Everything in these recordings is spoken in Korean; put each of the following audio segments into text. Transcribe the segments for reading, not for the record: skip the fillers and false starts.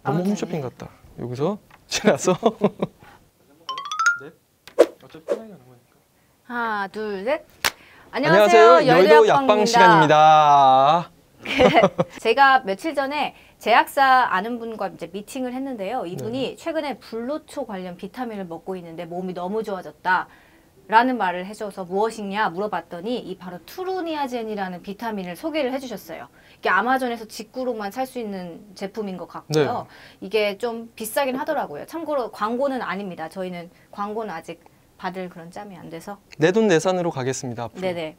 너무 홈쇼핑 같다. 여기서 지나서. 네? 어차피 편하게 하는 거니까. 하나, 둘, 셋. 안녕하세요. 여의도 약방 시간입니다. 제가 며칠 전에 제약사 아는 분과 이제 미팅을 했는데요. 이분이 최근에 불로초 관련 비타민을 먹고 있는데 몸이 너무 좋아졌다. 라는 말을 해줘서 무엇이냐 물어봤더니 이 바로 투루니아젠이라는 비타민을 소개를 해주셨어요. 이게 아마존에서 직구로만 살 수 있는 제품인 것 같고요. 이게 좀 비싸긴 하더라고요. 참고로 광고는 아닙니다. 저희는 광고는 아직 받을 그런 짬이 안 돼서 내돈내산으로 가겠습니다. 앞으로. 네네.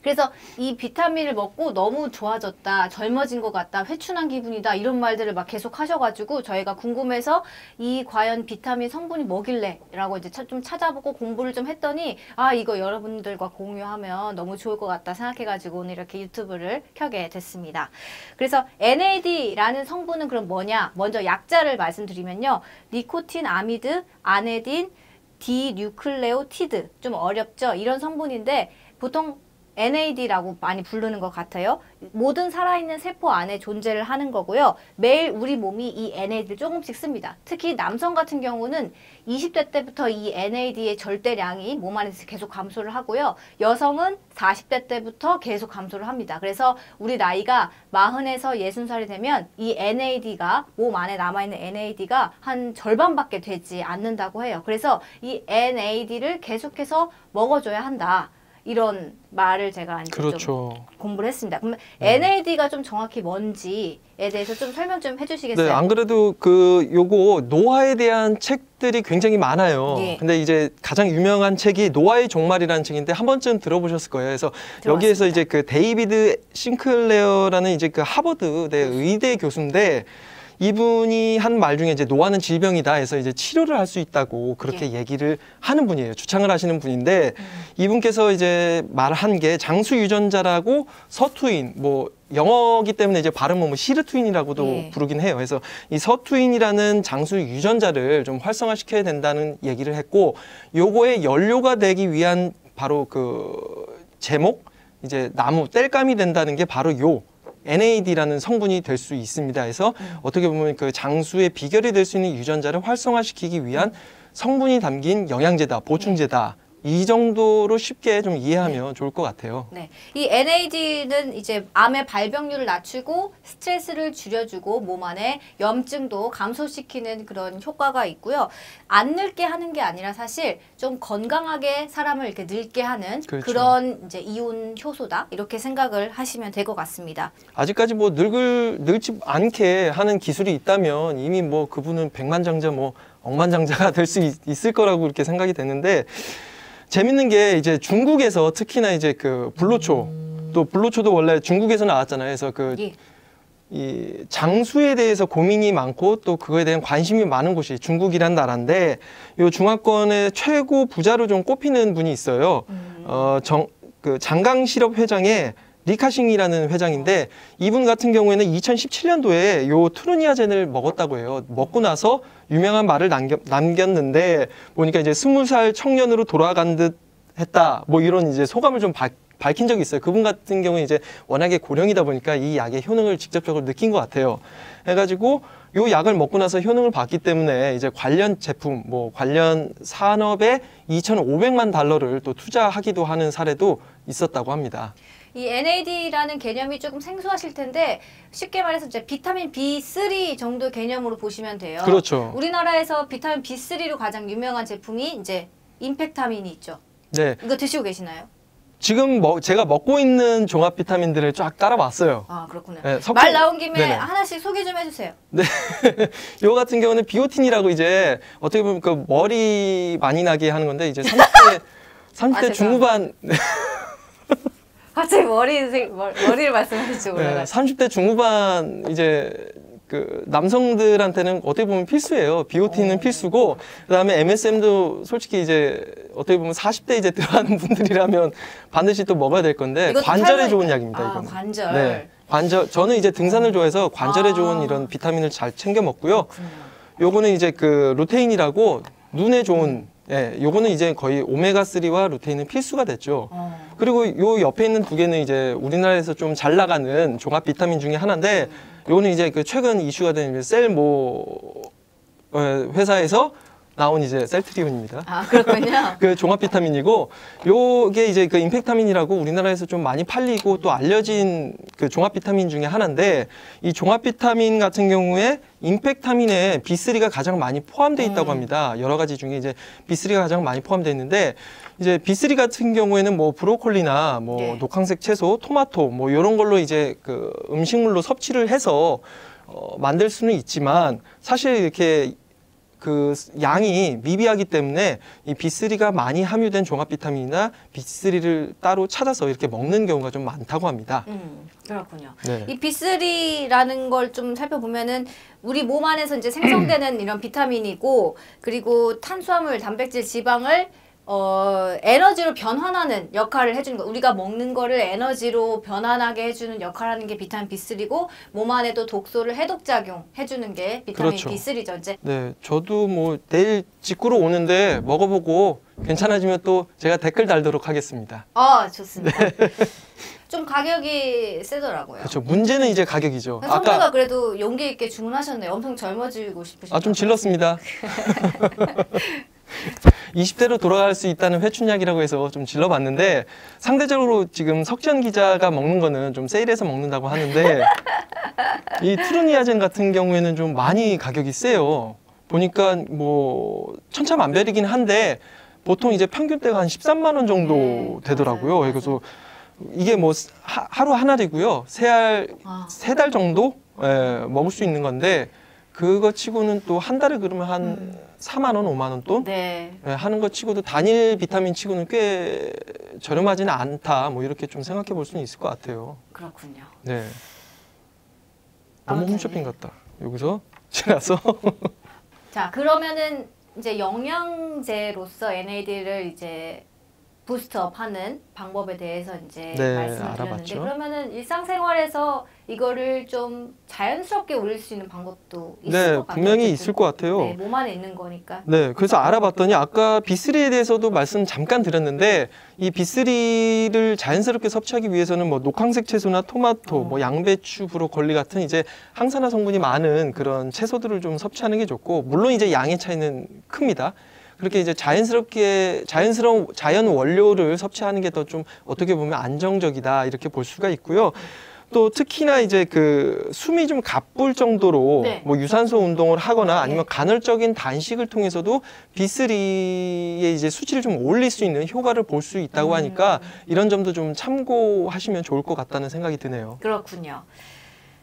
그래서 이 비타민을 먹고 너무 좋아졌다, 젊어진 것 같다, 회춘한 기분이다 이런 말들을 막 계속 하셔가지고 저희가 궁금해서 이 과연 비타민 성분이 뭐길래 라고 이제 좀 찾아보고 공부를 좀 했더니 아 이거 여러분들과 공유하면 너무 좋을 것 같다 생각해가지고 오늘 이렇게 유튜브를 켜게 됐습니다. 그래서 NAD라는 성분은 그럼 뭐냐? 먼저 약자를 말씀드리면요. 니코틴, 아미드, 아네딘, 디뉴클레오티드 좀 어렵죠? 이런 성분인데 보통 NAD라고 많이 부르는 것 같아요. 모든 살아있는 세포 안에 존재를 하는 거고요. 매일 우리 몸이 이 NAD를 조금씩 씁니다. 특히 남성 같은 경우는 20대 때부터 이 NAD의 절대량이 몸 안에서 계속 감소를 하고요. 여성은 40대 때부터 계속 감소를 합니다. 그래서 우리 나이가 40에서 60살이 되면 이 NAD가 몸 안에 남아있는 NAD가 한 절반밖에 되지 않는다고 해요. 그래서 이 NAD를 계속해서 먹어줘야 한다. 이런 말을 제가 이제 좀 공부를 했습니다. 그러면 NAD가 좀 정확히 뭔지에 대해서 좀 설명 좀 해주시겠어요? 네, 안 그래도 요거 노화에 대한 책들이 굉장히 많아요. 근데 이제 가장 유명한 책이 노화의 종말이라는 책인데 한 번쯤 들어보셨을 거예요. 그래서 여기에서 이제 데이비드 싱클레어라는 이제 하버드대 의대 교수인데 이분이 한 말 중에 이제 노화는 질병이다 해서 이제 치료를 할 수 있다고 그렇게 얘기를 하는 분이에요. 주창을 하시는 분인데 이분께서 이제 말한 게 장수 유전자라고 서투인 뭐 영어기 때문에 이제 발음은 시르투인이라고도 부르긴 해요. 그래서 이 서투인이라는 장수 유전자를 좀 활성화시켜야 된다는 얘기를 했고 요거의 연료가 되기 위한 바로 제목 이제 나무 땔감이 된다는 게 바로 요 NAD라는 성분이 될 수 있습니다. 해서 어떻게 보면 장수의 비결이 될 수 있는 유전자를 활성화시키기 위한 성분이 담긴 영양제다, 보충제다. 이 정도로 쉽게 좀 이해하면 좋을 것 같아요. 네, 이 NAD는 이제 암의 발병률을 낮추고 스트레스를 줄여주고 몸 안에 염증도 감소시키는 그런 효과가 있고요. 안 늙게 하는 게 아니라 사실 좀 건강하게 사람을 이렇게 늙게 하는 그런 이제 이온 효소다 이렇게 생각을 하시면 될 것 같습니다. 아직까지 뭐 늙지 않게 하는 기술이 있다면 이미 뭐 그분은 백만장자 뭐 억만장자가 될 수 있을 거라고 이렇게 생각이 되는데. 재밌는 게 이제 중국에서 특히나 이제 불로초 또 불로초도 원래 중국에서 나왔잖아요. 그래서 이 장수에 대해서 고민이 많고 또 그거에 대한 관심이 많은 곳이 중국이란 나라인데 요 중화권의 최고 부자로 좀 꼽히는 분이 있어요. 장강실업 회장의 리카싱이라는 회장인데 이분 같은 경우에는 2017년도에 요 투르니아젠을 먹었다고 해요. 먹고 나서 유명한 말을 남겼는데 보니까 이제 20살 청년으로 돌아간 듯 했다. 뭐 이런 이제 소감을 좀 밝힌 적이 있어요. 그분 같은 경우에 이제 워낙에 고령이다 보니까 이 약의 효능을 직접적으로 느낀 것 같아요. 해가지고 요 약을 먹고 나서 효능을 봤기 때문에 이제 관련 제품, 뭐 관련 산업에 2,500만 달러를 또 투자하기도 하는 사례도 있었다고 합니다. 이 NAD라는 개념이 조금 생소하실 텐데 쉽게 말해서 이제 비타민 B3 정도 개념으로 보시면 돼요. 그렇죠. 우리나라에서 비타민 B3로 가장 유명한 제품이 이제 임팩타민이 있죠. 네. 이거 드시고 계시나요? 지금 제가 먹고 있는 종합 비타민들을 쫙 따라봤어요. 아 그렇구나. 네, 말 나온 김에 하나씩 소개 좀 해주세요. 네, 요 같은 경우는 비오틴이라고 이제 어떻게 보면 머리 많이 나게 하는 건데 이제 30대 중후반. 갑자기 머리를 말씀하시죠. 네, 30대 중후반 이제 남성들한테는 어떻게 보면 필수예요. 비오틴은 필수고 그다음에 MSM도 솔직히 이제 어떻게 보면 40대 이제 들어가는 분들이라면 반드시 또 먹어야 될 건데 관절에 좋은 약입니다. 이거는. 관절. 네, 관절. 저는 이제 등산을 좋아해서 관절에 좋은 이런 비타민을 잘 챙겨 먹고요. 요거는 이제 루테인이라고 눈에 좋은 요거는 이제 거의 오메가3와 루테인은 필수가 됐죠. 그리고 요 옆에 있는 두 개는 이제 우리나라에서 좀 잘 나가는 종합 비타민 중에 하나인데 요거는 이제 그 최근 이슈가 된 셀모 회사에서 나온 이제 셀트리온입니다. 아, 그렇군요. 그 종합 비타민이고, 요게 이제 그 임팩타민이라고 우리나라에서 좀 많이 팔리고 또 알려진 그 종합 비타민 중에 하나인데, 이 종합 비타민 같은 경우에 임팩타민에 B3가 가장 많이 포함되어 있다고 합니다. 여러 가지 중에 이제 B3가 가장 많이 포함되어 있는데, 이제 B3 같은 경우에는 뭐 브로콜리나 뭐 네. 녹황색 채소, 토마토 뭐 이런 걸로 이제 그 음식물로 섭취를 해서 만들 수는 있지만, 사실 이렇게 그 양이 미비하기 때문에 이 B3가 많이 함유된 종합 비타민이나 B3를 따로 찾아서 이렇게 먹는 경우가 좀 많다고 합니다. 그렇군요. 네. 이 B3라는 걸 좀 살펴보면은 우리 몸 안에서 이제 생성되는 이런 비타민이고, 그리고 탄수화물, 단백질, 지방을 에너지로 변환하는 역할을 해주는 거. 우리가 먹는 거를 에너지로 변환하게 해주는 역할을 하는 게 비타민 B3고, 몸 안에도 독소를 해독작용 해주는 게 비타민 그렇죠. B3죠. 이제. 네, 저도 뭐 내일 직구로 오는데 먹어보고 괜찮아지면 또 제가 댓글 달도록 하겠습니다. 좋습니다. 좀 가격이 세더라고요. 그렇죠. 문제는 이제 가격이죠. 선배가 그래도 용기 있게 주문하셨네요. 엄청 젊어지고 싶으시죠? 좀 질렀습니다. 20대로 돌아갈 수 있다는 회춘약이라고 해서 좀 질러봤는데, 상대적으로 지금 석지연 기자가 먹는 거는 좀 세일해서 먹는다고 하는데, 이 트루니아젠 같은 경우에는 좀 많이 가격이 세요. 보니까 뭐 천차만별이긴 한데 보통 이제 평균대가 한 13만 원 정도 되더라고요. 맞아요. 그래서 이게 뭐 하루 한 알이고요. 세 달 정도 먹을 수 있는 건데, 그거 치고는 또 한 달에 그러면 한 4만 원, 5만 원 돈 하는 거 치고도 단일 비타민 치고는 꽤 저렴하지는 않다. 뭐 이렇게 좀 생각해 볼 수는 있을 것 같아요. 그렇군요. 네. 너무 홈쇼핑 같다. 여기서 지나서. 자, 그러면은 이제 영양제로서 NAD를 이제 부스트업하는 방법에 대해서 이제 말씀을 드렸는데, 알아봤죠. 그러면은 일상생활에서 이거를 좀 자연스럽게 올릴 수 있는 방법도 있을 것 같아요. 분명히 어쨌든. 있을 것 같아요. 네, 몸 안에 있는 거니까. 네, 그래서 알아봤더니 아까 B3에 대해서도 말씀 잠깐 드렸는데, 이 B3를 자연스럽게 섭취하기 위해서는 뭐 녹황색 채소나 토마토, 뭐 양배추, 브로콜리 같은 이제 항산화 성분이 많은 그런 채소들을 좀 섭취하는 게 좋고, 물론 이제 양의 차이는 큽니다. 그렇게 이제 자연스러운 자연 원료를 섭취하는 게 더 좀 어떻게 보면 안정적이다 이렇게 볼 수가 있고요. 또 특히나 이제 그 숨이 좀 가쁠 정도로 뭐 유산소 운동을 하거나 아니면 간헐적인 단식을 통해서도 B3의 이제 수치를 좀 올릴 수 있는 효과를 볼 수 있다고 하니까 이런 점도 좀 참고하시면 좋을 것 같다는 생각이 드네요. 그렇군요.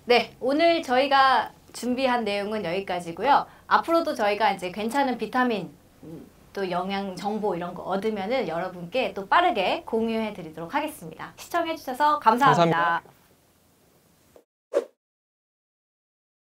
네, 오늘 저희가 준비한 내용은 여기까지고요. 앞으로도 저희가 이제 괜찮은 비타민 또 영양 정보 이런 거 얻으면은 여러분께 또 빠르게 공유해 드리도록 하겠습니다. 시청해 주셔서 감사합니다.